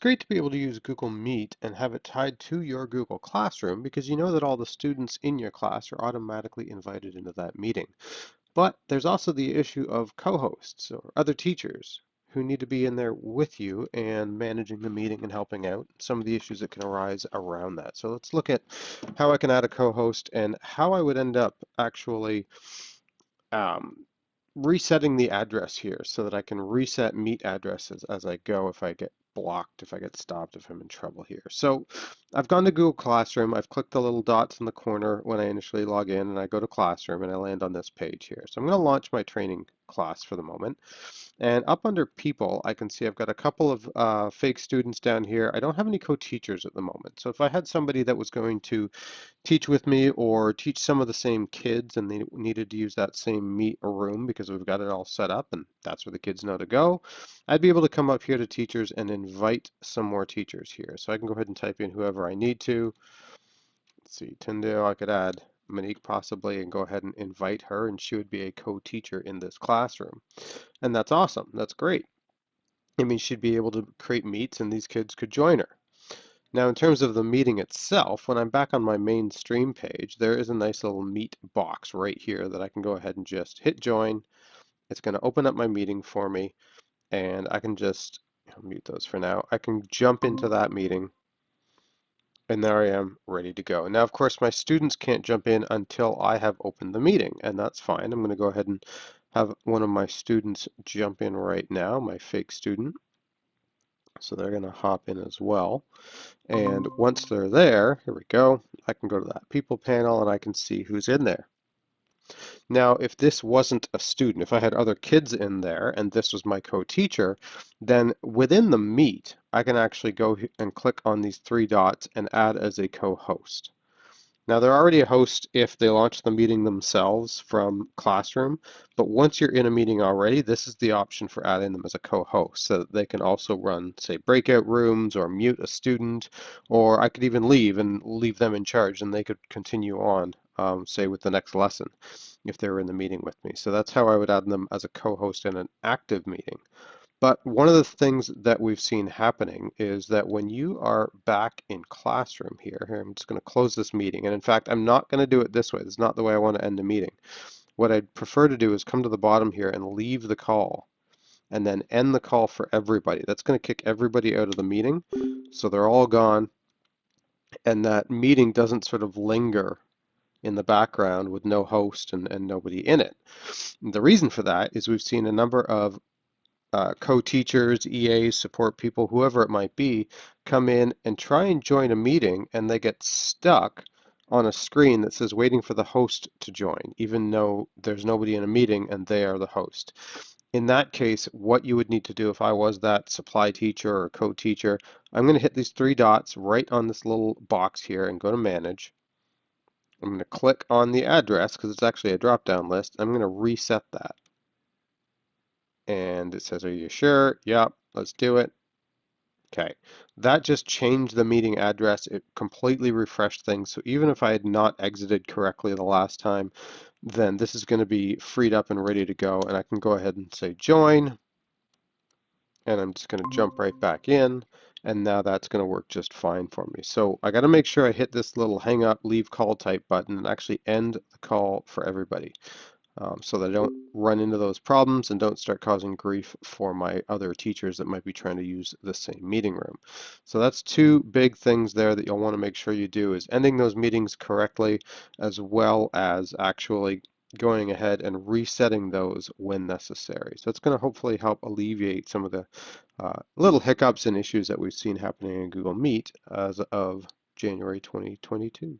great to be able to use Google Meet and have it tied to your Google Classroom because you know that all the students in your class are automatically invited into that meeting. But there's also the issue of co-hosts or other teachers who need to be in there with you and managing the meeting and helping out, some of the issues that can arise around that. So let's look at how I can add a co-host and how I would end up actually um, resetting the address here so that I can reset Meet addresses as I go if I get blocked, if I get stopped, if I'm in trouble here. So I've gone to Google Classroom. I've clicked the little dots in the corner when I initially log in and I go to Classroom and I land on this page here. So I'm going to launch my training class for the moment. And up under people, I can see I've got a couple of fake students down here. I don't have any co-teachers at the moment. So if I had somebody that was going to teach with me or teach some of the same kids and they needed to use that same meet room because we've got it all set up and that's where the kids know to go, I'd be able to come up here to teachers and invite some more teachers here. So I can go ahead and type in whoever I need to. Let's see, Tyndale, I could add Monique possibly and go ahead and invite her and she would be a co-teacher in this classroom. And that's awesome. That's great. It means she'd be able to create meets and these kids could join her. Now, in terms of the meeting itself, when I'm back on my main stream page, there is a nice little meet box right here that I can go ahead and just hit join. It's going to open up my meeting for me, and I can just mute those for now. I can jump into that meeting, and there I am ready to go. Now, of course, my students can't jump in until I have opened the meeting, and that's fine. I'm going to go ahead and have one of my students jump in right now, my fake student. So they're going to hop in as well. And once they're there, here we go, I can go to that people panel and I can see who's in there. Now, if this wasn't a student, if I had other kids in there and this was my co-teacher, then within the Meet, I can actually go and click on these three dots and add as a co-host. Now, they're already a host if they launch the meeting themselves from Classroom, but once you're in a meeting already, this is the option for adding them as a co-host so that they can also run, say, breakout rooms or mute a student, or I could even leave and leave them in charge and they could continue on, say, with the next lesson if they were in the meeting with me. So that's how I would add them as a co-host in an active meeting. But one of the things that we've seen happening is that when you are back in Classroom here, I'm just going to close this meeting. And in fact, I'm not going to do it this way. This is not the way I want to end a meeting. What I'd prefer to do is come to the bottom here and leave the call and then end the call for everybody. That's going to kick everybody out of the meeting. So they're all gone and that meeting doesn't sort of linger in the background with no host and nobody in it. And the reason for that is we've seen a number of co-teachers, EAs, support people, whoever it might be, come in and try and join a meeting and they get stuck on a screen that says waiting for the host to join, even though there's nobody in a meeting and they are the host. In that case, what you would need to do if I was that supply teacher or co-teacher, I'm going to hit these three dots right on this little box here and go to manage. I'm going to click on the address because it's actually a drop-down list. I'm going to reset that. And it says, are you sure? Yep, let's do it. Okay, that just changed the meeting address. It completely refreshed things. So even if I had not exited correctly the last time, then this is going to be freed up and ready to go. And I can go ahead and say join. And I'm just going to jump right back in. And now that's going to work just fine for me. So I got to make sure I hit this little hang up, leave call type button and actually end the call for everybody. So that I don't run into those problems and don't start causing grief for my other teachers that might be trying to use the same meeting room. So that's two big things there that you'll want to make sure you do is ending those meetings correctly as well as actually going ahead and resetting those when necessary. So it's going to hopefully help alleviate some of the little hiccups and issues that we've seen happening in Google Meet as of January 2022.